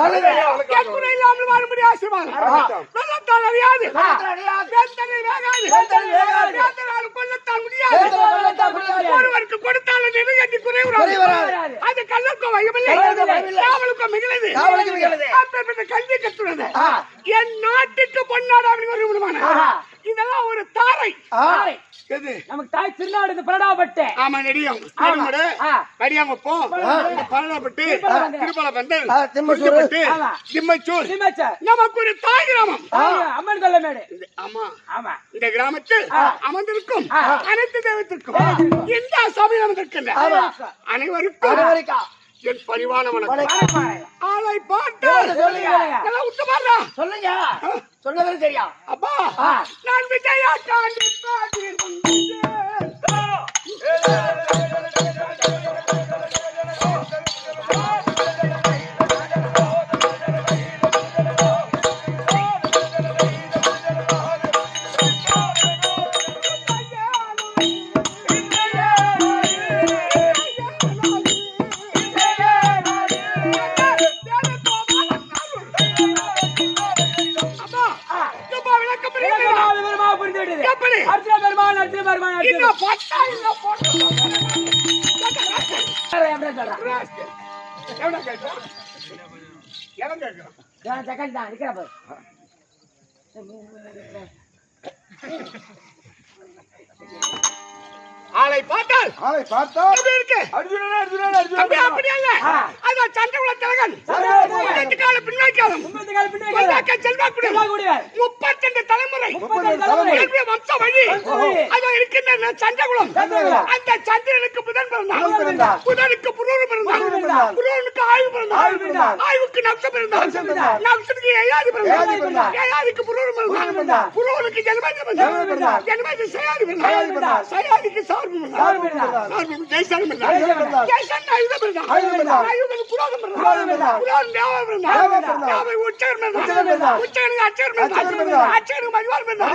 வாழ்க்கையில் குறை இல்லாமல் வாழும்படி ஆசீர்வாதம். வெள்ளத்தால் அழியாது, வேந்தனை வேகாது, வேந்தனால் கொல்லத்தால் முடியாது, ஒருவருக்கு கொடுத்தாலும் நினைகட்டி குறைவுறாது. அது கல்லுக்கும் வயமில்லை, காவலுக்கும் மிகழது. அப்பேற்பட்ட கல்வி கற்றுள்ளது என் நாட்டுக்கு பொன்னாடு அப்படின்னு ஒரு விடுமான. இதெல்லாம் ஒரு தாரை. நமக்கு தாய் திருநாடு இந்த பரடாப்பட்டு. ஆமா, நெடியம் கடியாங்கப்போம், பரடாப்பட்டு, திருப்பலபந்தல், திம்மச்சூர் நமக்கு ஒரு தாய் கிராமம். அம்மன் கொல்லமேடு. ஆமா ஆமா, இந்த கிராமத்தில் அமர்ந்திருக்கும் அனைத்து தெய்வத்திற்கும் இந்த சபையில் அமர்ந்திருக்கின்ற அனைவருக்கும் என் பரிவான வணக்கம். ஆளை பாட்டு சொல்லுங்க, சொன்னது தெரியா? அப்பா, நான் விஜயா காண்டி பாடி ஆளை பார்த்தால் எப்படி இருக்கு? அப்படி அல்ல, அது சந்திரகுல திலகன் கால பின்னாக்காலம் செல்வாக்குடைய 32 தலைமுறை வம்ச வழி அது இருக்கின்ற சந்திரகுலம். அந்த சந்திரனுக்கு புதன் பிறந்தார், புதனுக்கு புரூர் பிறந்தார், புரூருக்கு ஆய்வு பிறந்தார், ஆய்வுக்கு நக்ஷம் பிறந்தார், நக்ஷத்துக்கு ஏயாதி பிறந்தார், ஏயாதிக்கு புரூர் பிறந்தார், புரூருக்கு ஜனமேஜ பிறந்தார், ஜனமேஜ சயாதி பிறந்தார், சயாதிக்கு சார்பு பிறந்தார், சார்பு ஜெய்சன் பிறந்தார், ஜெய்சன் ஆயுத பிறந்தார், ஆயுதம் புரோகம் பிறந்தார், புரோகம் தேவ பிறந்தார், தேவ உச்சகர் பிறந்தார், உச்சகருக்கு அச்சகர் பிறந்தார், அச்சகருக்கு மதிவார் பிறந்தார்,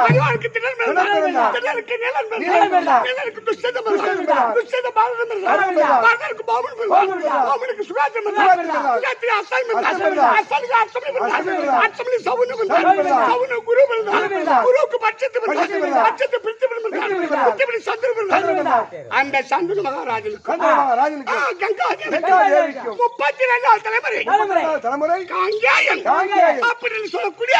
மதிவாருக்கு திணல் பிறந்தார், திணலுக்கு நிலன் பிறந்தார், நிலனுக்கு துஷ்டதம் பிறந்தார், துஷ்டத பாரதம் பிறந்தார், பாரதருக்கு பாவன் பிறந்தார், பாவனுக்கு சுகாத்திரம் பிறந்தார், சுகாத்திரி அசாய் பிறந்தார், அசாய்க்கு அர்த்தமணி பிறந்தார், அர்த்தமணி சவுன பிறந்தார், சவுன குரு பிறந்தார், குருவுக்கு பட்சத்து பிறந்தார், பட்சத்து பிரித்து பிறந்தார், பிரித்து சந்திர பிறந்தார். அந்த சந்திர மகாராஜனுக்கு கங்காதேவிக்கு 32 தலைமுறை காங்கேயன் அப்படின்னு சொல்லக்கூடிய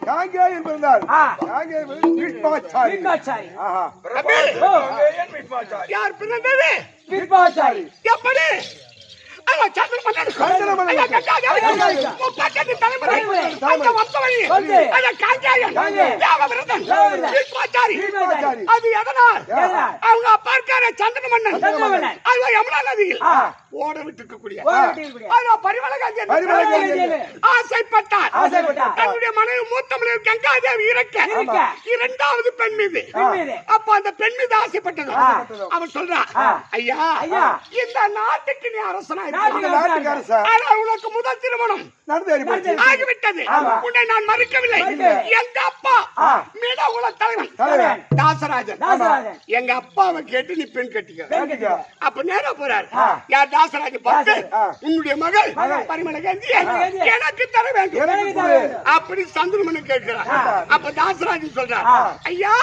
காங்கேயன் பிறந்தார். யார் பிறந்தது? எப்படி? அவங்க பார்க்கிற சந்திர மன்னன் யமுனா நதியில் ஓட விட்டுக்கூடிய ஆசைப்பட்டார். தன்னுடைய மனைவி மூத்த மனைவி கங்காதேவி இறக்க 2வது பெண் மீது, அப்ப அந்த பெண் மீது ஆசைப்பட்டது. அவன் சொல்றான், ஐயா, இந்த நாட்டுக்கு நீ அரசனாய் உனக்கு முதல் திருமணம் ஆகிவிட்டது, உன்னை நான் மறுக்கவில்லை. எங்க அப்பா மேடகுல தலைவன் தாசராஜன், எங்க அப்பாவை கேட்டு நீ பெண் கட்டிக்க. அப்ப நேரா போறாரு. யார்? தாசராஜன் பார்த்து, உன்னுடைய மகள் பரிமளகாந்தி எனக்கு தர வேண்டும் அப்படி சந்திரமணி கேட்கிறார். அப்ப தாசராஜன் சொல்றார், ஐயா,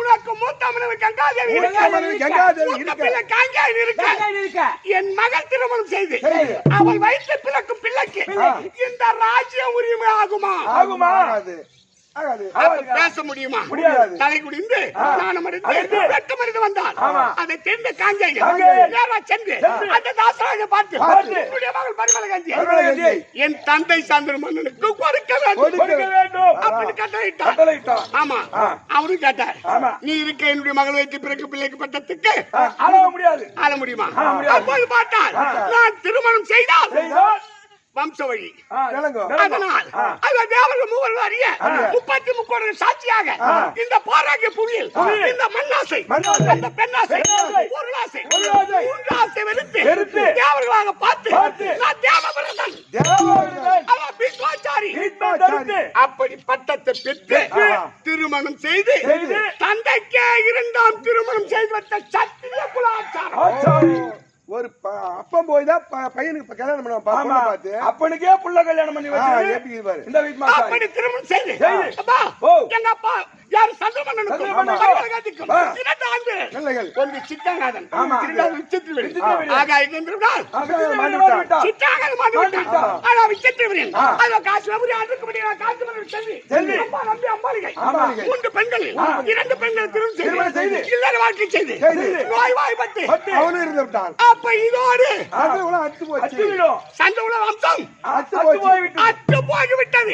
உனக்கு மூத்த மனைவி கங்காதேவி காங்கேயன் இருக்க, என் மகள் திருமணம் செய்து அவள் வயிற்று பிறக்கும் பிள்ளைக்கு இந்த ராஜ்ய உரிமை ஆகுமா? பேச முடியுமா? தலை குடிந்து வெட்டமறிந்து வந்தால் அதை தெரிந்த காங்கேயன் சென்று அந்த தாசராஜ பார்த்து, மகள் பரிமளகாந்தி என் தந்தை சந்திர மன்னனுக்கு கொடுக்க வேண்டும் அப்படின்னு கட்டளையிட்டார். ஆமா, அவரும் கேட்டார், நீ இருக்க என்னுடைய மகள் வைத்து பிறகு பிள்ளைக்கு பட்டத்துக்கு ஆள முடியுமா? அப்போது பார்த்தால், நான் திருமணம் செய்தால் வம்ச வழி, அதனால் தேவர்கள் மூவர்கள் அறிய 33 சாட்சியாக இந்த பாராகிய புவியில் இந்த மண்ணாசை, அந்த பெண்ணாசை, பொருளாசை, மூன்றாசை வெறுத்து தேவர்களாக பார்த்து நான் தேவபிரதன் அப்படி பட்டத்தை பெற்று திருமணம் செய்து தந்தைக்கே 2ஆம் திருமணம் செய்து வைத்த சத்திரிய குலாச்சாரம். ஒரு அப்பன் போய் தான் பையனுக்கு கல்யாணம் பண்ணுவான் பொண்ணை பார்த்து. அப்பனுக்கே புள்ள கல்யாணம் பண்ணி வச்சு எப்படி இது பாரு. இந்த வீட்டு மாசம் அப்படி திருமணம் செய்து அப்பா எங்க அப்பா யார் சந்திரமன்னனுக்கும் மகளகாதிக்கும் 2 ஆண்கள் நல்லகள். ஒன்று சித்தாநாதன் இரண்டாவது விசித்திரவீரன். ஆக இங்கிருந்தால் சித்தாநாதன் மாட்டிவிட்டான். ஆனா விசித்திரவீரன் அவன் காசுலபுரி ஆண்டுக்கு காசுமரன் செல்வி அப்பா நம்பி அம்பாளிகை 3 பெண்கள் 2 பெண்கள் திருமணம் செய்து இல்லற வாழ்க்கை செய்து நோய் வாய்ப்பட்டு அவனும் இருந்து விட்டான். அப்ப இதோடு அத்து போச்சு. சந்த உலக வம்சம் அத்து போய்விட்டது.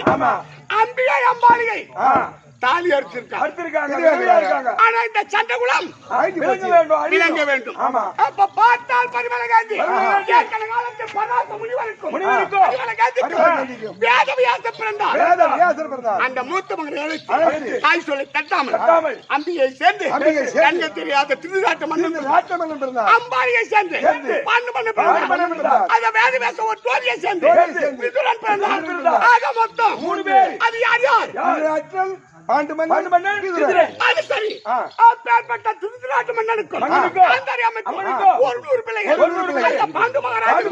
அம்பிகை அம்பாளிகை தாலி அறுத்திருக்காங்க. ஆனா இந்த சண்டகுலம் விளங்க வேண்டும். அப்ப பார்த்தால் பரிமள காந்தி ஏற்கனவே காலத்தில் பராச முனிவருக்கும் வேதவியாச பிறந்தார். அந்த மூத்த மகனை அழைத்து தாய் சொல்லி தட்டாமல் அம்பியை சேர்ந்து கண்க தெரியாத திருநாட்டு மன்னன் அம்பாளியை சேர்ந்து பாண்டு மன்னன் அந்த வேதவியாச ஒரு தோழியை சேர்ந்து விதுரன் பிறந்தார். ஆக மொத்தம் 3 பேர். அது யார் யார்? பாண்டு மன்னன் அது சரி. அப்பேற்பட்ட திருநாட்டு மன்னனுக்கும் காந்தாரி அம்மனுக்கும் 100 பிள்ளைகள். அந்த பாண்டு மகாராஜ்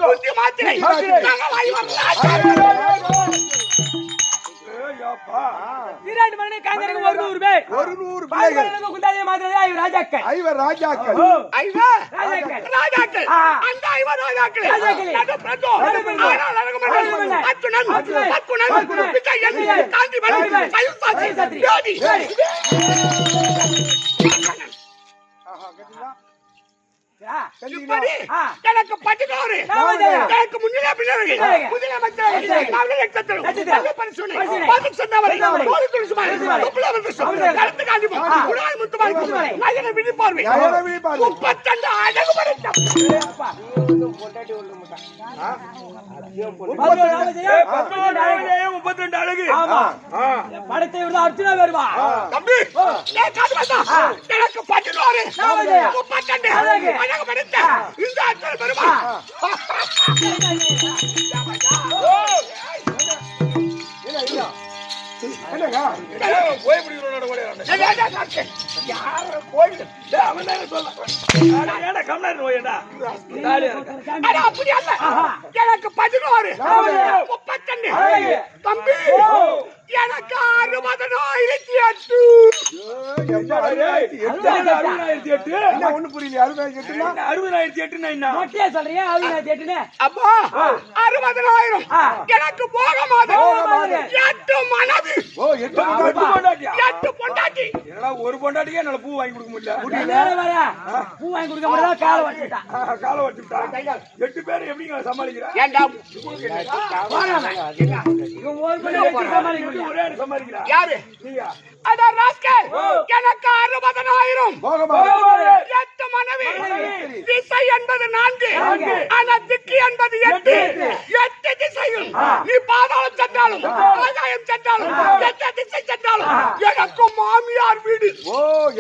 புத்தி மாத்திரை நாங்கள் வீராண்டு மன்னனை காந்தாரிக்கு 100 பேர். 100 பிள்ளைகள். குந்தாதிய மாதிரி ராஜாக்கள். ஐவர் ராஜாக்கள். ராஜாக்கள். அந்த ஐவர் ராஜாக்கள் நடுப்பிரதோ ஆனால் அழகுமன்னன் அத்துணன் விஜயன் காந்திமன் சயுசாசி ஜோதி. இப்படி எனக்கு 16 எனக்கு முன்னிலே பிள்ளைகள் முதலமைச்சர் நாங்கள் பரிசுனை பாது சொன்னவரை போது துணிசுமாய் கருத்து காண்டி உலகாய் முத்துமாய் நகர விழிப்பார்வை 32 அழகு படைத்த படத்தை அர்ச்சனா வருவா தம்பி எனக்கு 16 32 அழகு படைத்த இந்த அர்ச்சனை வருவா. அப்படி அல்ல எனக்கு 16 32 தம்பி எனக்கு 60,008 ஒண்ணு புரியல. 60,008 சொல்றியா? 60,008 அப்பா 60,000 எனக்கு போக மாட்டேன். 8 மனைவி 8 பொண்டாட்டி. ஒரு பொண்டாட்டிக்கே என்னால பூ வாங்கி கொடுக்க முடியல. பூ வாங்கி கொடுக்க முடியல. காலை வச்சுட்டான். 8 பேர் எப்படிங்க சமாளிக்கிறா? ஏண்டா சமாளிக்கிறா யாரு? அதான் ராஸ்கல். எனக்கு 60,000 8 மனைவி. திசை என்பது 4 ஆனா திக்கு என்பது 8 திசைகள். நீ பாதாளம் சென்றாலும் ஆகாயம் சென்றாலும் எந்த திசை சென்றாலும் எனக்கு மாமியார் வீடு.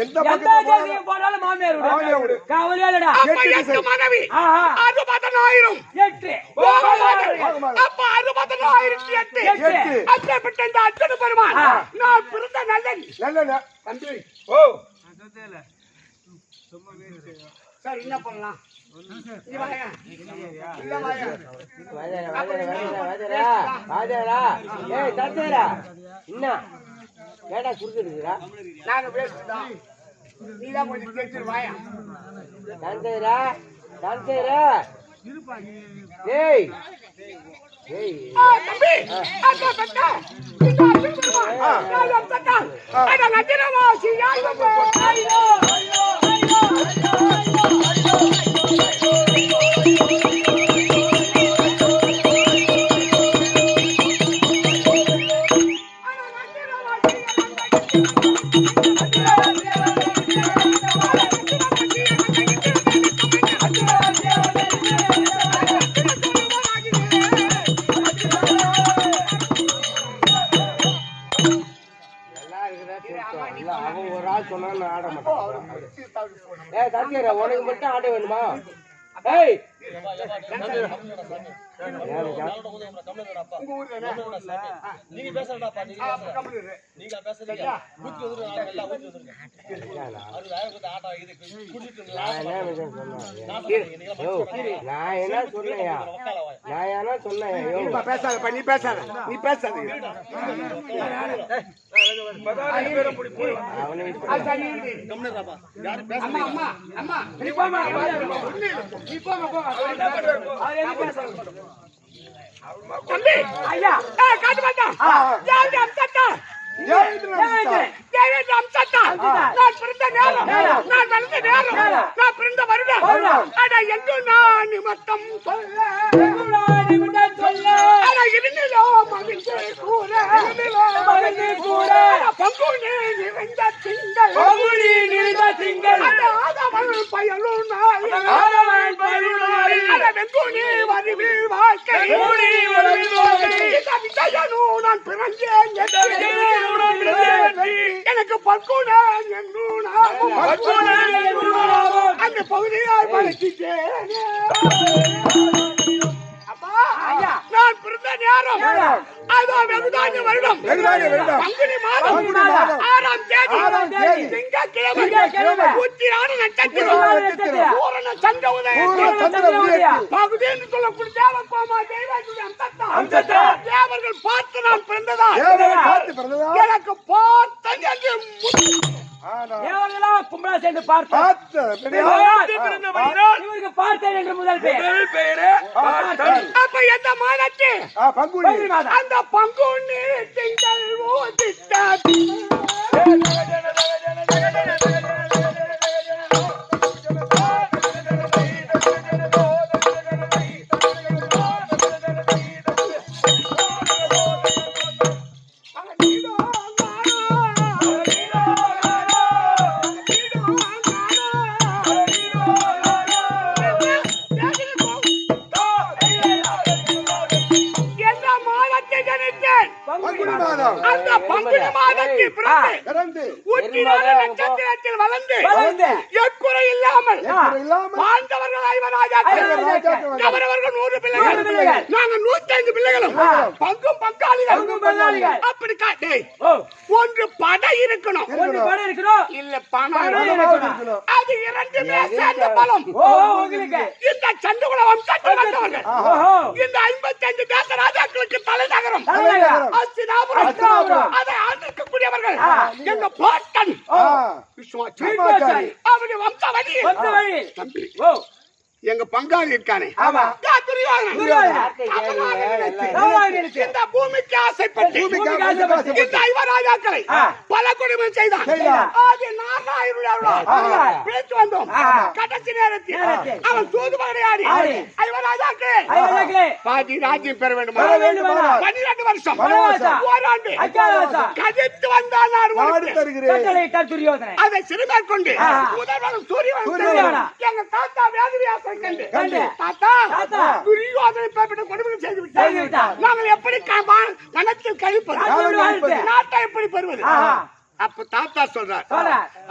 எந்த பக்கம் போனாலும் மாமியார் வீடு. கவலையாலடா. 8 மனைவி 60,000 அப்ப 60,008 அப்பேற்பட்ட இந்த அர்ச்சனை பெருமான் நான் பிறந்த நல்ல தம்பி. சார் என்ன பண்ணலாம்? நாங்க பேசுறோம். நீதான் கொஞ்சம் கேட்டுருவாயா தம்பி. உனக்கு மட்டும் ஆட வேணுமா? ஏய் உங்க ஊர் தானே? நீங்க பேசுறடாப்பா நீங்க அப்ப கம்முனு இரு. நீங்க பேசுறீங்க ஊத்தி வந்துருங்க நாங்க எல்லாம் ஊத்தி வந்துருங்க அது வேற கொடுத்த ஆட்டோ இது குடிச்சிட்டு நான் என்ன சொன்னேயா? நான் என்ன சொன்னேன்? நீப்பா பேசாதப்பா, நீ பேசாத, நீ பேசாத. அது சரி, இரு. அம்மா, அம்மா, அம்மா, நீ போமா நீ போமா போமா அவர் என்ன பேசுறாரு தம்பி, ஐயா காட்டு மாட்டான். தேவி அம்சத்தா, தேவேந்திரன். தேவேந்திர அம்சத்தா. நான் பிறந்த நேரம், நான் வளர்ந்த நேரம், நான் பிறந்த வருடம். அட எங்கு நான் நிமித்தம் சொல்ல, அட இருநிலோ மகிழ்ந்து கூற, அட பங்குனி நிறைந்த திங்கள், அட ஆதவன் பயனும் நாள், அட வெங்குனி வருவில் வாழ்க்கை, இந்த விஜயனும் நான் பிறந்தேன் எனக்கு பக்குனன் என்னும் அந்த பகுதியாய் பழக்கிட்டேன். அப்பா, நான் பிறந்த நேரம் அதோ வெகுதானிய வருடம் பங்குனி மாதம் 6ஆம் தேதி திங்கட்கிழமை உத்திராட நட்சத்திரம் பூரண சந்திர உதயம் பகுதி என்று சொல்லக்கூடிய தேவகோமா தெய்வத்துடைய அம்சத்தா தேவர்கள் பார்த்து நான் பிறந்ததா எனக்கு பார்த்தது என்று தேவர்களா கும்பலா சேர்ந்து பார்த்தேன் இவருக்கு பார்த்தேன் என்று முதல் பேர் அப்ப எந்த மாதத்து அந்த பங்குனி திங்கள் ஓதித்தாதி அந்த பங்குனி மாதத்தில் பிறந்து உத்திராட நட்சத்திரத்தில் வளர்ந்து எக்குறை இல்லாமல் வாழ்ந்தவர்கள் 5 ராஜாக்கள் அவரவர்கள் 100 பிள்ளைகள் நாங்க 105 பிள்ளைகளும் பங்கும் பங்காளிகள் அப்படி காட்டே ஒன்று படை இருக்கணும் இல்ல பணம் இருக்கணும் அது இரண்டுமே சேர்ந்த பலம் இந்த சண்டுகுல வம்சத்தில் வந்தவர்கள் இந்த 55 தேச ராஜாக்களுக்கு தலைநகரம் அதை ஆண்டிருக்கக்கூடியவர்கள் எங்க பாட்டன் அவருடைய வம்சாவளி தம்பி எங்க பங்காளி இருக்கானே இந்த பூமிக்கு ஆசைப்பட்டு இந்த 5 ராஜாக்களை பல கொடுமை செய்தான் அது பேச்சு வந்தோம் கடைசி நேரத்தில் அவன் தூதுபகடை ஆடி 5 ராஜாக்களே பாதி ராஜ்யம் பெற வேண்டும் 12 வருஷம் ஓராண்டு கதித்து வந்தான் அதை சிறுமேற்கொண்டு முதல்வரும் சூரியன் எங்க தாத்தா வேதவியாச தாத்தா துரியோதனை கொடுமை செய்து விட்டார் நாங்கள் எப்படி கணக்கில் கழிப்பது நாட்டை எப்படி பெறுவது அப்ப தாத்தா சொல்றார்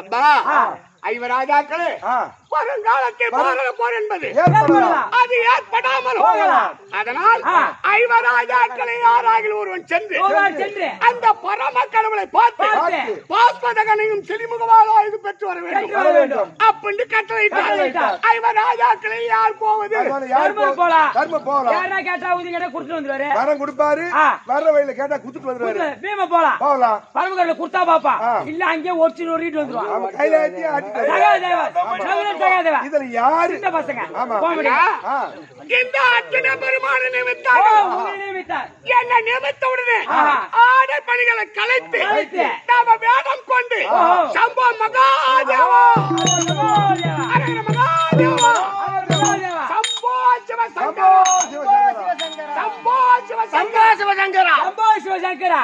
அம்பா 5 ராஜாக்களே வருங்காலத்தில் பாரத போர் என்பது அது ஏற்படாமல் அதனால் 5 ராஜாக்களை யாராகில் ஒருவன் சென்று அந்த பரம கடவுளை பார்த்து பாஸ்பதகனையும் சிலிமுகவாலோ இது பெற்று வர வேண்டும் அப்படின்னு கட்டளையிட்டார் 5 ராஜாக்களை யார் போவது வரம் கொடுப்பாரு வர வழியில கேட்டா குத்துட்டு வந்துருவாரு பீம போலாம் போகலாம் பரமகடல குடுத்தா பாப்பா இல்ல அங்கே ஒட்டி நோரிட்டு வந்துருவான் கையில ஏத்தி ஆட்டிட்டு இதுல யாரு இந்த பசங்க இந்த அர்ஜுன பெருமான நிமித்தார் என்ன நிமித்த உடனே ஆடை பணிகளை கலைத்து நாம வேடம் கொண்டு சம்போ மகாதேவா மகாதேவா சம்போ சிவசங்கரா சம்போ சிவசங்கரா சம்போ சிவசங்கரா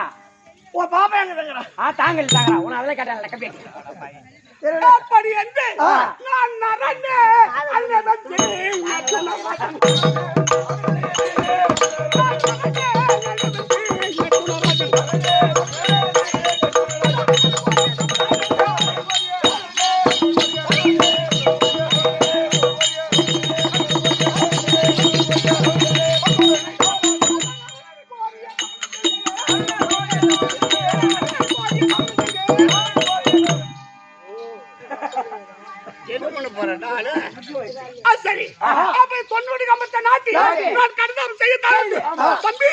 ஓ பாப்பா எங்க தங்கறா தாங்கல் தாங்கறா உன அதல கேட்டால கப்பி அப்படி என்று நான் நரனே அல்லவற்றே என்ன பண்ண போறேன் நானு? சரி அப்ப தொண்ணூறு கம்பத்தை நாட்டி நான் கடிதம் செய்ய தரேன். தம்பி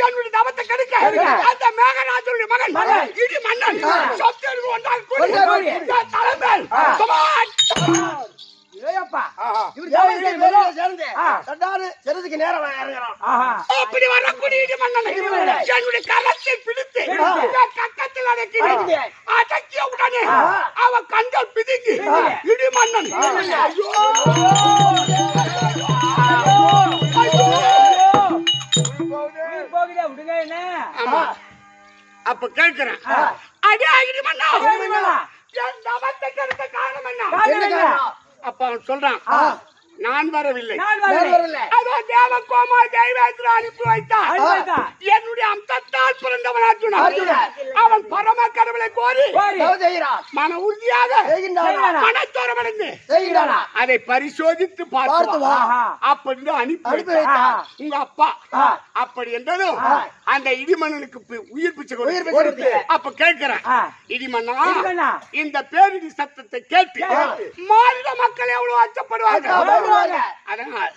என்னுடைய தவத்தை கெடுக்க அந்த மேகராஜனுடைய மகன் இடி மன்னன் சொத்து ஒன்றாக கூடி தலைமையில் அப்படி வரக்கூடிய இடி மன்னன் என்னுடைய கரத்தை பிடித்து கக்கத்தில் அடக்கிய உடனே அவன் கண்கள் பிதுங்கி இடி மன்னன் அப்ப கேட்கிறேன் அடே இடி மன்னா என் தவத்தை கெடுத்த காரணம் என்ன? அப்ப அவன் சொல்றான் நான் வரவில்லை, அதோ தேவகோமா தெய்வத்தில் அனுப்பி வைத்தான். என்னுடைய அம்சத்தால் பிறந்தவன் அர்ஜுனன். அவன் பரம கடவுளை கோரி மன உறுதியாக மனத்தோரமடைந்து அதை பரிசோதித்து பார்த்துவான் அப்படின்னு அனுப்பி உங்க அப்பா. அப்படி என்றதும் அந்த இடிமன்னனுக்கு உயிர் பிச்சை கொடுத்து அப்ப கேட்கிறேன் இடிமன்னா இந்த பேரிடி சத்தத்தை கேட்டு மாநில மக்கள் எவ்வளவு அச்சப்படுவாங்க. அதனால்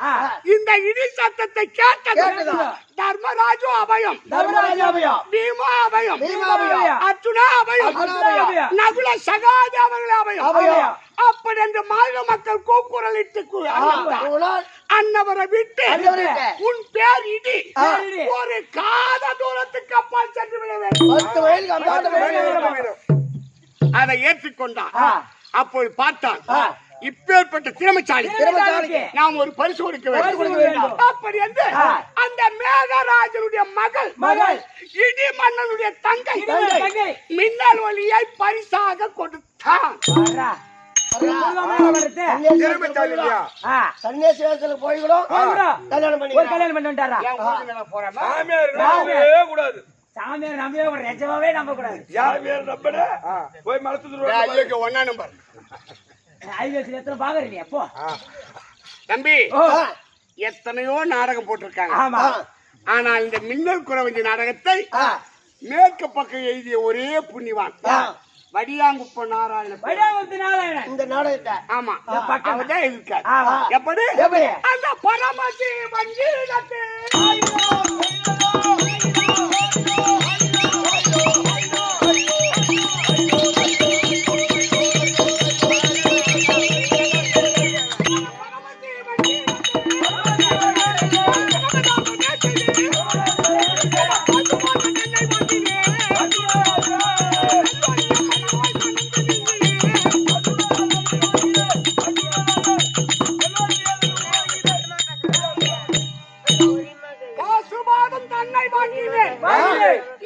இந்த இடி சத்தத்தை கேட்டது தர்மராஜு அபயம், பீமா அபயம், அர்ஜுனா அபயம், நகுல சகாதேவர்கள் அபயம். அப்படி என்று மாநில மக்கள் கூக்குரலிட்டு அன்னவரை விட்டு உன் பேர் இடி ஒரு காத தூரத்துக்கு அப்பால் சென்று விட வேண்டும். அதை ஏற்றுக்கொண்டான். அப்போது பார்த்தான் இப்பேற்பட்ட திறமைசாலி நாம் ஒரு பரிசு கொடுக்க வேண்டும். அப்படி என்று அந்த மேகராஜனுடைய மகள் இடி மன்னனுடைய தங்கை மின்னல் ஒளியை பரிசாக கொடுத்தான். சாமியார் நம்பவே நிஜமாவே நம்ப கூடாது. போய் மலத்து ஒன்னா நம்பர் எத்தனை பாக்குறீங்க அப்போ தம்பி எத்தனையோ நாடகம் போட்டிருக்காங்க. ஆனால் இந்த மின்னல் குறவஞ்சி நாடகத்தை மேற்கு பக்கம் எழுதிய ஒரே புண்ணியவான் வடியாங்குப்ப நாராயணன். இந்த நாடகத்தை ஆமா அவதான் இருக்காரு. எப்படி அந்த பரமசி வஞ்சிரத்தை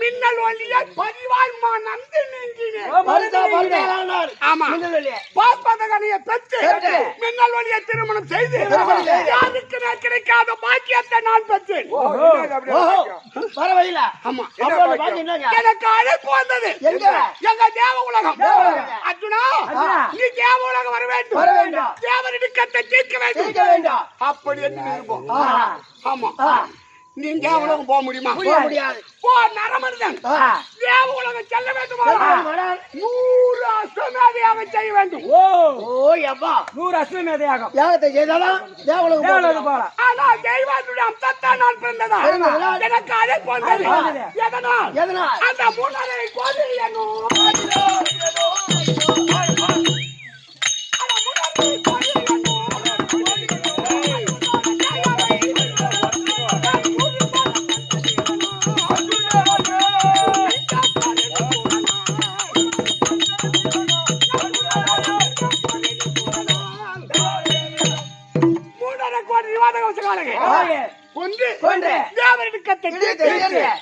மின்னல் ஒளியை பதிவாய் நந்து பாஸ்பதகனையை பெற்று மின்னல் ஒளியை திருமணம் செய்து யாருக்கு கிடைக்காத பாக்கியத்தை நான் பெற்றேன். எனக்கு அழைப்பு வந்தது எங்க தேவ உலகம். அர்ஜுனா நீ தேவ உலகம் வர வேண்டும், தேவ இடுக்கத்தை தீர்க்க வேண்டும். அப்படி என்று இருப்போம். ஆமா நீங்க உலகம் போக முடியுமா? போ நரமனிதன் தேவ உலகம் செல்ல வேண்டுமா? 100 அஸ்வமேதையாக செய்ய வேண்டும். 100 அஸ்வமேதையாகும் ஆனா தெய்வத்துடைய அம்சத்தை நான் பிறந்ததா எனக்கு அழைப்பு வந்தது. எதனால் அந்த 3 கோயில்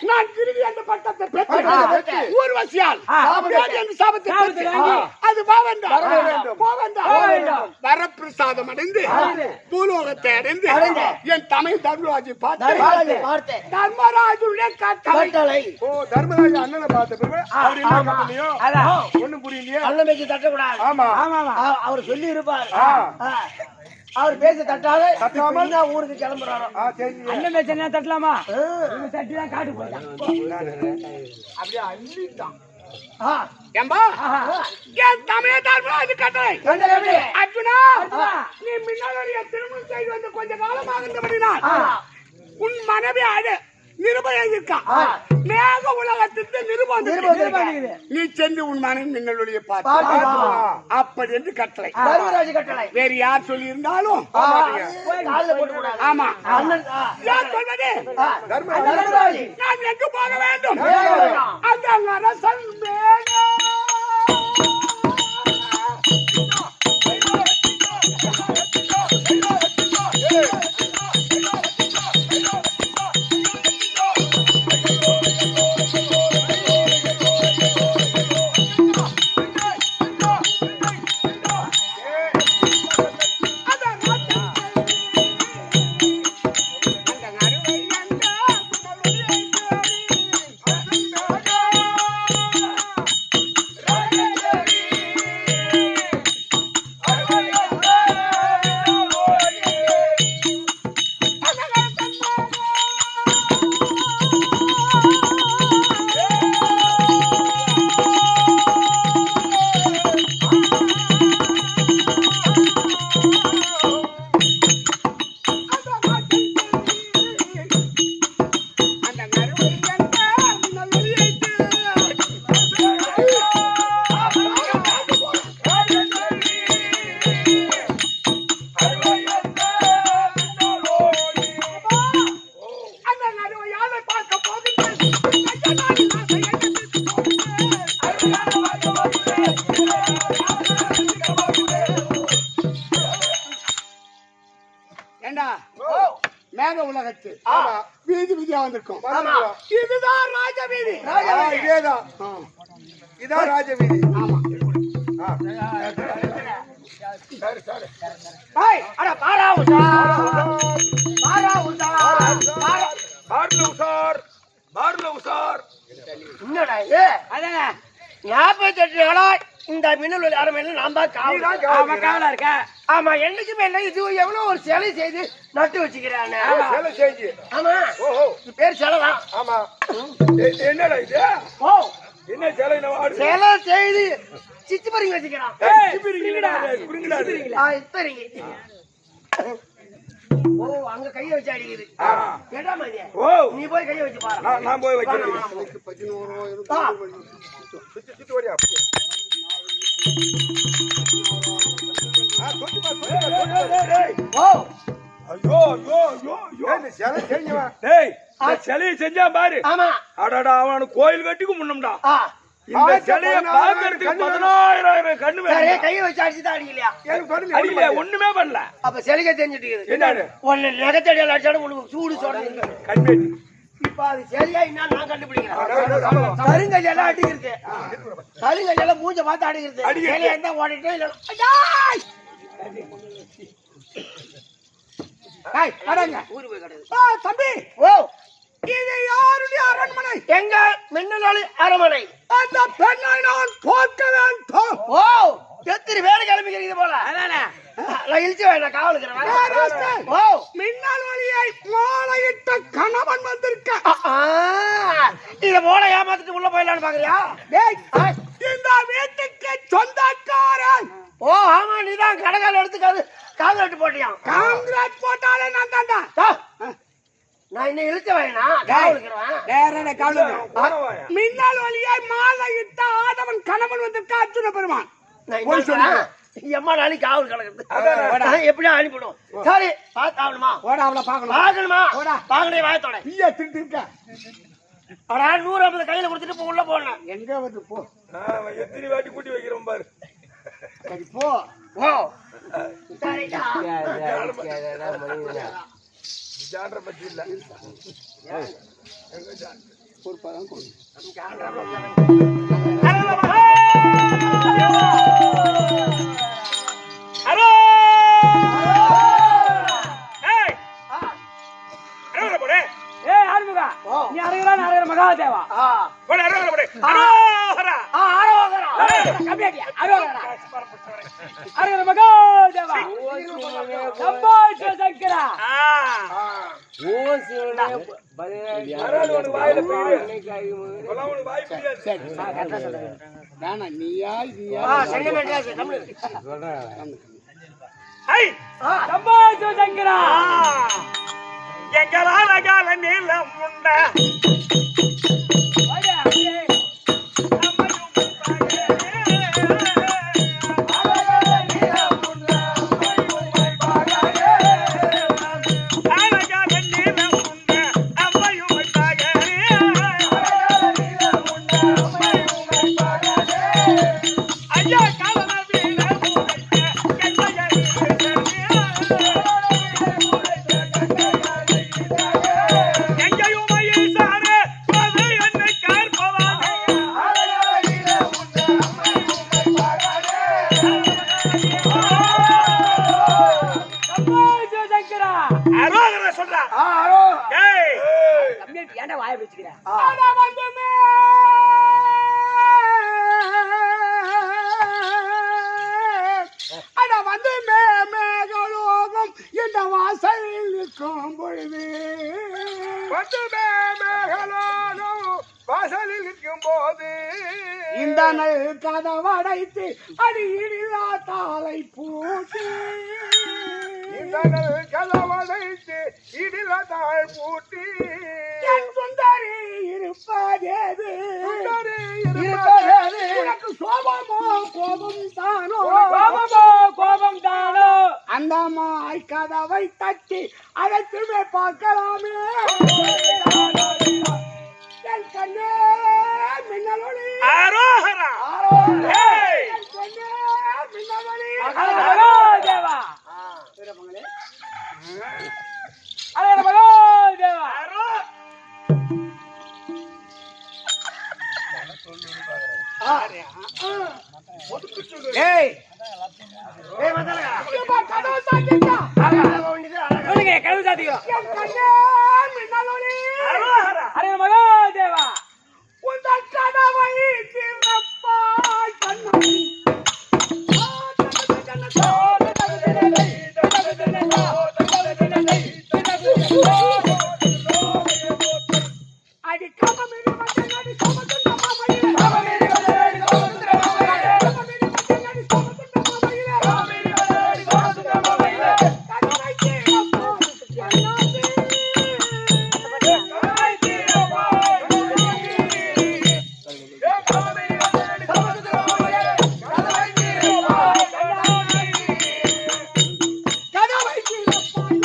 நான் திருடி அந்த பட்டத்தை பெற்று ஒரு வசியால் என்று சாபத்தை அது வரப்பிரசாதம் அடைந்து பூலோகத்தை அடைந்து என் தமிழ் தர்மராஜை பார்த்து தர்மராஜுடைய கட்டளை. தர்மராஜ அண்ணனை பார்த்த ஒண்ணும் புரியலையே. அண்ணன் தட்டக்கூடாது. ஆமா அவர் சொல்லி இருப்பார். அவர் பேச தட்டாமல் ஊருக்கு கிளம்புறாரோ. அண்ணன் பேச தட்டலாமா? தட்டிதான் காட்டு போயிட்டான். அப்படியே அள்ளிட்டான். ஏம்பா என் தமிழத்தால் அது கட்டளை அர்ஜுனா நீ முன்னாடி திருமணம் செய்து வந்து கொஞ்ச காலமாக இருந்தபடினால் உன் மனைவி அது நிருபம் இருக்கா மேக உலகத்திற்கு நிருபம் நீ சென்று உன் மனைவி மின்னலுடைய பார்த்து அப்படி என்று கட்டளை வேறு யார் சொல்லி இருந்தாலும் ஆமா யார் சொல்வது நான் எங்கு போக வேண்டும் அந்த அரசன் மேக உலகத்து வீதி வீதியா வந்திருக்கும் இதுதான் ராஜ வீதி இதேதான் இதான் ராஜ வீதி ஆமா இந்த மின்னல் அரமையில நான் தான் காவலா இருக்கேன். ஆமா என்னைக்குமே இல்லை இது எவ்வளவு ஒரு சிலை செய்து நட்டு வச்சுக்கிறேன். சேலை செஞ்சு ஆமா இது பேர் சிலைதான். ஆமா என்னடா இது ஓ என்ன சேலை சிலை செய்து சிச்சு பறிங்க வச்சுக்கிறான். சரிங்க. ஓ அங்க கைய வச்சு அடிக்குது. கேட்டாமா இது நீ போய் கைய வச்சு பாரு. நான் போய் வைக்கிறேன். சுத்தி ஓடியா சிலையை செஞ்சா பாரு. அடடா அவனு கோயில் கட்டிக்கு முன்னம்டா. இந்த சிலைய பாக்கிறதுக்கு 10000 கண்ணு வேணும். கைய வச்சு அடிச்சுதான் அடிக்கலையா? அடிக்கல ஒண்ணுமே பண்ணல. அப்ப சிலைக்க தெரிஞ்சுட்டு என்னன்னு ஒன்னு நெகத்தடியால அடிச்சாலும் உனக்கு சூடு சொல்றீங்க. கண்மேட்டி இப்ப அது சரியா என்ன நான் கண்டுபிடிக்கிறேன். கருங்கல்லாம் அடிக்கிறது. கருங்கல்லாம் மூஞ்ச பார்த்து அடிக்கிறது. சரியா இருந்தா ஓடிட்டே இல்ல. ஊரு போய் கிடையாது. தம்பி ஓ இது யாருடைய அரண்மனை? எங்க மின்னலாளி அரண்மனை. அந்த பெண்ணை நான் பார்க்க வேண்டும். ஓ எத்தனை பேரு கிளம்பிக்கிறீங்க போல. அதானே நான் இழுச்சு வேணா காவலுக்கிறேன். ஓ மின்னல் வழியை மாலையிட்ட கணவன் வந்திருக்க. இத போல ஏமாத்திட்டு உள்ள போயிடலான்னு பாக்குறியா? இந்த வீட்டுக்கு சொந்தக்காரன். ஓ ஆமா நீதான் கடகால எடுத்து காங்கிரட் போட்டியா? காங்கிரட் போட்டாலே நான் தாண்டா. நான் இன்னும் இழுச்ச வேணா காவலுக்கிறேன். மின்னல் வழியை மாலையிட்ட ஆதவன் கணவன் வந்திருக்க அர்ஜுன பெருமான். எம்மா நாளைக்கு காவல் கலக்குறது எப்படியா அனுப்பிடும். சரி பாக்கணுமா? பாக்கணுமா? பாக்கணும் வாயத்தோட ஆனா 150 கையில கொடுத்துட்டு உள்ள போடணும். எங்க வந்து போ எத்தனை வாட்டி கூட்டி வைக்கிறோம் பாரு. சரி போ. ஓ சரிடா. ஜான்ற பத்தி இல்ல பொறுப்பாதான் கொண்டு நீ அரைகிற மகாதேவா மகாதேவா சம்போ சிவசங்கரா ஓ சிவனே யாராவது உனக்கு வாயில போயிரு அதெல்லாம் உனக்கு வாய் புரியாது செங்கமேட்டா தமிழ் சொல்றேன் சம்போ சிவசங்கரா எங்களால கால நீளம் உண்ட ஏன்டா வாய வச்சுக்கிற வந்து மேகலோகம் இந்த வாசலில் நிற்கும் பொழுது வந்து மேகலோகம் வாசலில் நிற்கும் போது இந்த நல் கதவடைத்து அடியிலா தாளை பூட்டி கதவடைத்து இடில தாழ் பூட்டி என் சுந்தரி இருப்பதேது உனக்கு சோபமோ கோபம் தானோ கோபம் தானோ அந்த மாய் கதவை தட்டி அழைத்துமே பார்க்கலாமே என் கண்ணே மின்னலொளி என் கண்ணே மின்னலொளி தேவா தேவா கதவை சாத்திட்டா கழுவு சாத்திக்கோ என் கண்ணே மின்னலொளி அரே மகா தேவா உங்கள் கதவை திறப்பாய் கண்ணாடி அடி கமமினி மச்சனடி சமதுண்ட மாமயிலே கமமினி மச்சனடி சமதுண்ட மாமயிலே கமமினி மச்சனடி சமதுண்ட மாமயிலே கமமினி மச்சனடி சமதுண்ட மாமயிலே கதவை திறப்பாய் கண்ணாடி கதவை திறப்பாய்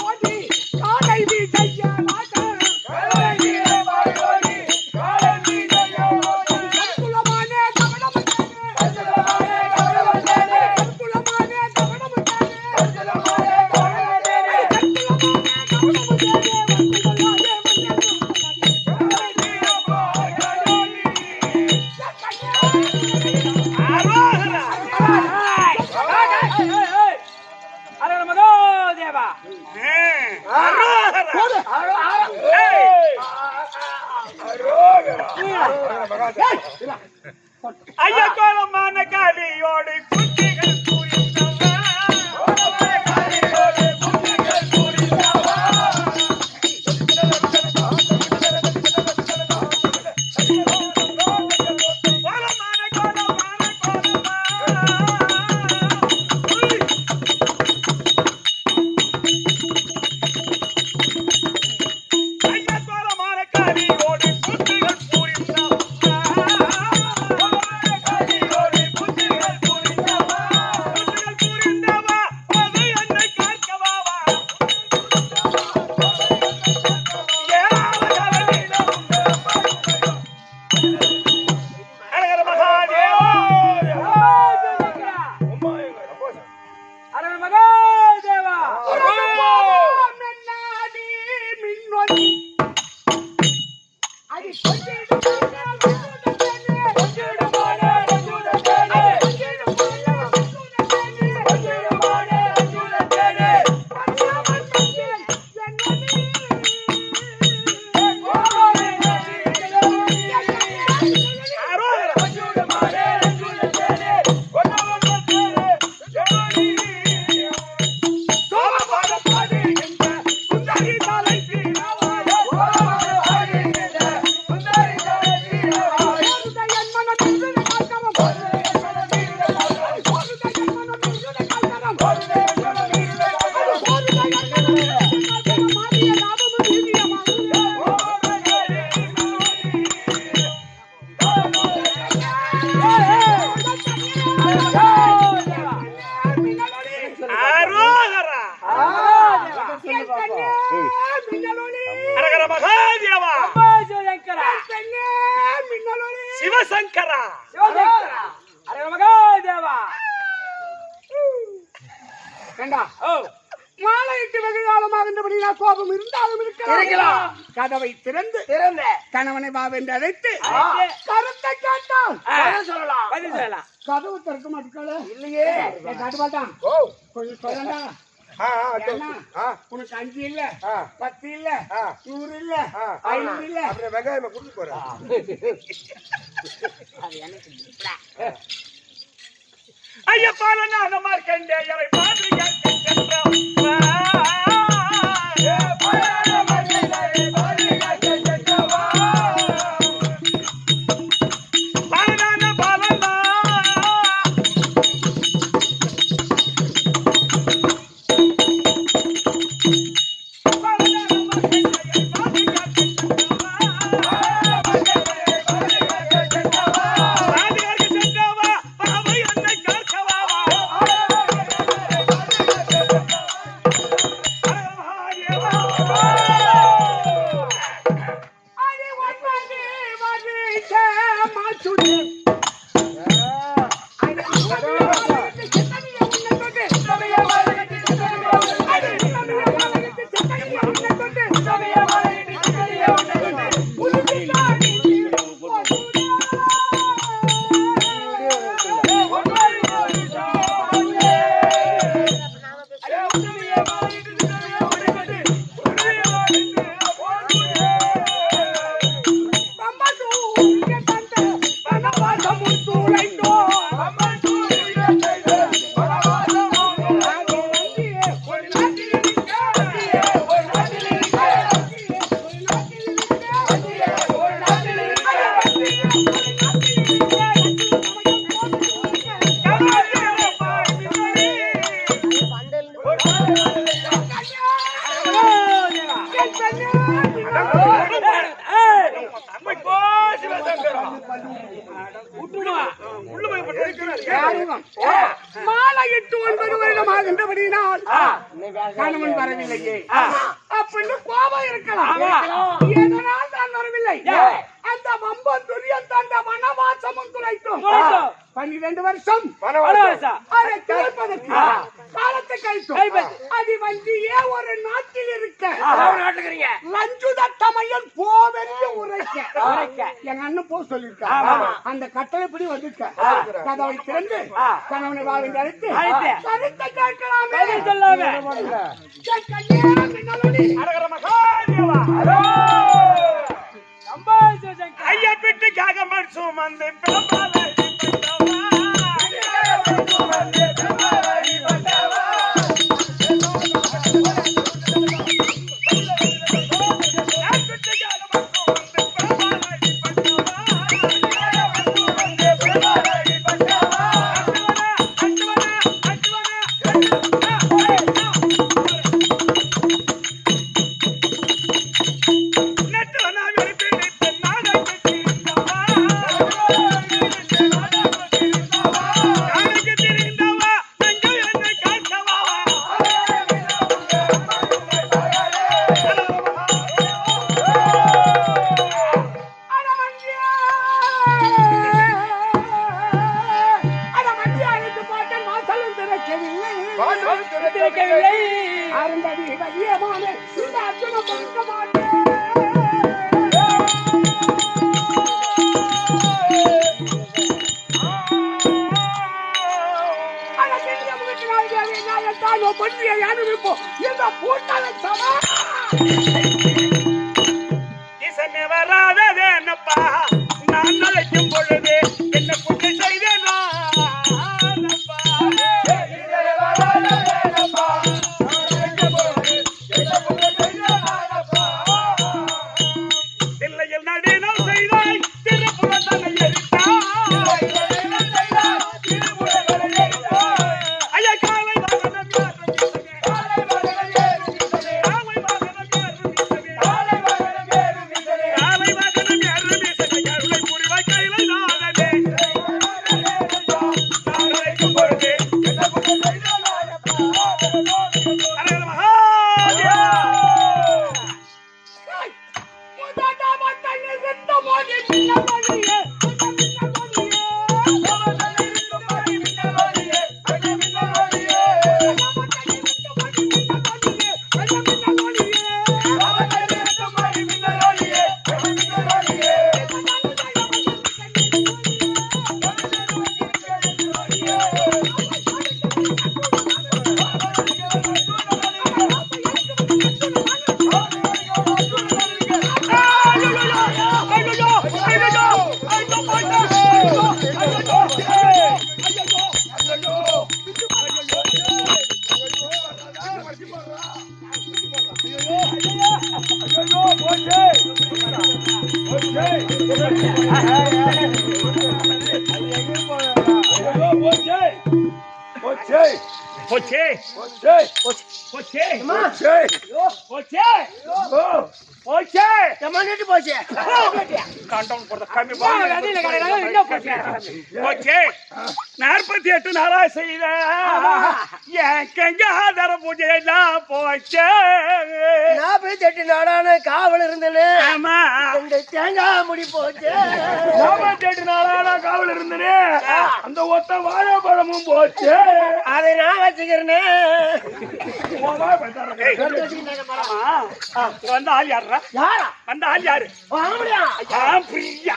ஐயக்கோலமான காலியோடு குட்டிகள் மின்னலொளி அரகர மகாதேவா சிவசங்கரா பெண்ணே மின்னலொளி சிவசங்கரா சிவசங்கரா அரே மகாதேவா வேண்டா மாலையிட்டு வெகு காலமாகின்றபடி நான் கோபம் இருந்தாலும் இருக்கலாம் கதவை திறந்து கணவனை வாவென்று அழைத்து கருத்தை கேட்டால் சொல்லலாம் பதில் சொல்லலாம் கதவு திறக்க மாட்டேங்களே இல்லையே காட்டு மாட்டான் கொஞ்சம் சொல்லண்டா உனக்கு 5 இல்ல 10 இல்ல 100 இல்ல 500 இல்ல அப்புறம் வெங்காயமா குடுத்து போறேன் ஐயப்பாலன் அந்த மார்க்கண்டேயரை பார்த்து கேட்க சென்றோம் மாலையிட்டு 9 வருடமாகின்றபடியினால் கணவன் வரவில்லையே அப்படின்னு கோபம் இருக்கலாம் எதனால் தான் வரவில்லை அந்த வம்பம் துரியன் தந்த வனவாசமும் துளைக்கும் 12 வருஷம் அதை கேட்பதற்கு காலத்தை கழிக்கும் அது வண்டியே ஒரு நாட்டில் இருக்க லஞ்சுதட்டமையன் போவென்று உரைக்க எங்க அண்ணன் போ சொல்லிருக்க அந்த கட்டளைப்படி வந்துருக்க கதவை திறந்து கணவனை வாவிந்து அழைத்து கருத்தை கேட்கலாமே சொல்லாமே ஐயா பிட்டுக்காக மனுஷன் வந்து வராதேனப்பா நான் நழைக்கும் பொழுது என்ன புண்ணை செய்தேனா இல்லையில் நடினம் செய்தாய் திருப்புறத்தனை ஐயா காலை வாகனம் காலை வாகனம் போச்சே போச்சே போச்சே எம்மாண்டிட்டு போச்சு கண்டவன் போடுற கம்மி போச்சே 48 நாளா செய்த எங்க ஆதார பூஜை எல்லாம் போச்சே 48 நாளான காவல் இருந்தேன்னு ஆமா இந்த தேங்காய் முடி போச்சு 48 நாளான காவல் இருந்தனே அந்த ஒத்த வாழைப்பழமும் போச்சு அதை நான் வச்சுக்கிறேனே வந்த ஆள் யாருடா யாரா வந்த ஆள் யாரு ஆம்பளையா பிரியா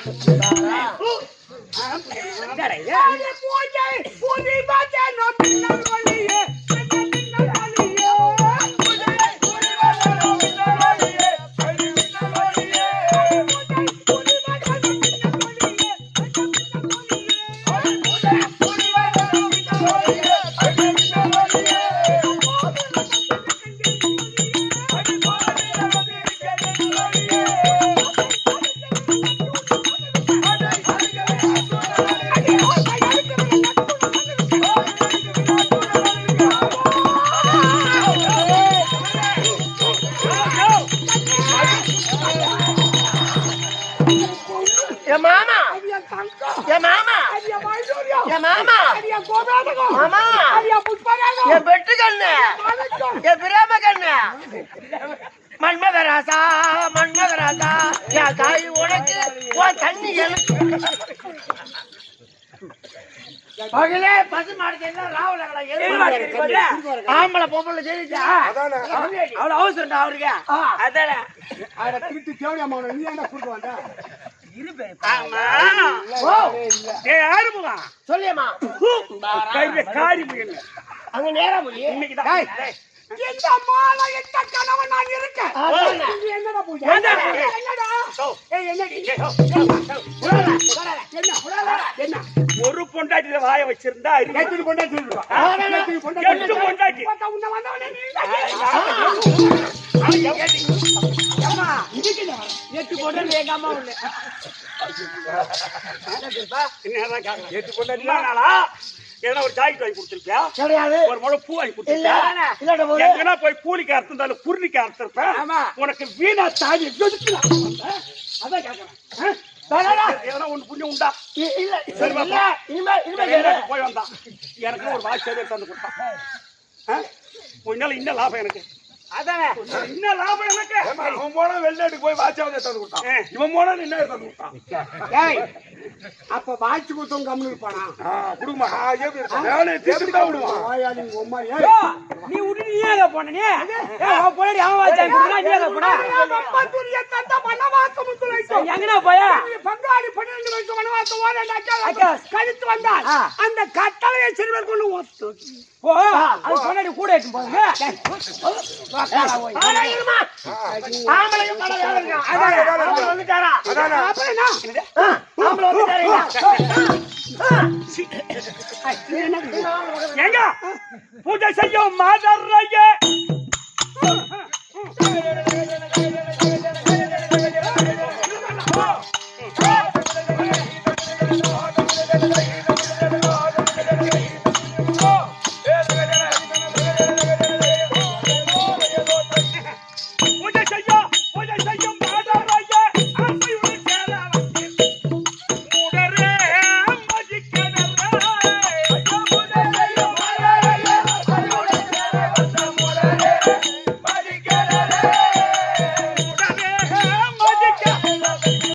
என் மாமா என் மாமா என் மாமா மாமா என் பெட்டு கண்ணு என் பிரேம கண்ணு மன்மதராசா மன்மதராசா என் தாய் உனக்கு உன் தண்ணி எனக்கு பகலே பசு மாடு ஆம்பளை பொம்பளை தெரிஞ்சா அவ்வளவு அவசரம் அவருக்கு அதானே திருட்டு தேவையாமா நீ என்ன கூட்டு வந்த சொல்லியம்மா காரி முயல் அங்க நேரா போய் இன்னைக்குதான் எந்த மாலை எந்த கணவன் நான் இருக்கேன் இது என்னடா பூஜை என்னடா ஏய் என்னடி என்ன ஒரு பொண்டாட்டில வாய வச்சிருந்தா எத்தனை பொண்டாட்டி இருக்கா? எட்டு பொண்டாட்டி பார்த்தா உன்னை வந்தவனே நீ அம்மா எட்டு போட்டு எங்க அம்மா ஒண்ணு எட்டு பொண்டாட்டி எதனா ஒரு ஜாக்கெட் வாங்கி கொடுத்துருப்பியா கிடையாது ஒரு முழு பூ வாங்கி இல்ல கொடுத்துருப்பியா இல்லடா போது எங்கன்னா போய் கூலிக்கு அறுத்திருந்தாலும் குருணிக்கு அறுத்திருப்பேன் உனக்கு வீணா தாடி எதுக்குலாம் அதான் கேட்கறேன் எதனா ஒண்ணு புண்ணியம் உண்டா இல்ல இல்ல இனிமே போய் வந்தான் எனக்கு ஒரு வாட்ச் எடுத்து வந்து கொடுத்தான் இன்னும் லாபம் எனக்கு அதானே இன்னும் லாபம் எனக்கு அவன் போனா வெளிநாட்டுக்கு போய் வாட்சாவது எடுத்து கொடுத்தான் இவன் போனா என்ன எடுத்து கொடுத்தான் ஏய் அப்ப வாட்சி கொடுத்தோம் கம்முனு இருப்பானா குடும்பம் வேலையை தேர்ந்துட்டா விடுவான் வாயா நீங்க உம்மா ஏய் நீ உடனே நீங்க போன நீ அவன் போய் அவன் வாச்சாங்க குடுறா நீங்க போடா பம்பத்துரிய தந்த வனவாசம் துளைச்சோ எங்கடா போயா பங்காளி 12 வருஷம் வனவாசம் ஓடண்டாக்க கழித்து வந்தால் அந்த கட்டளையை சிறுவர் கொண்டு ஓத்து போ அது சொன்னடி கூட ஏத்து போங்க ஆம்பளையும் கடை இருக்கான் வந்துட்டாரா அப்புறம் என்ன ஆம்பளை எங்க பூஜை செய்யும் மாதர்றையே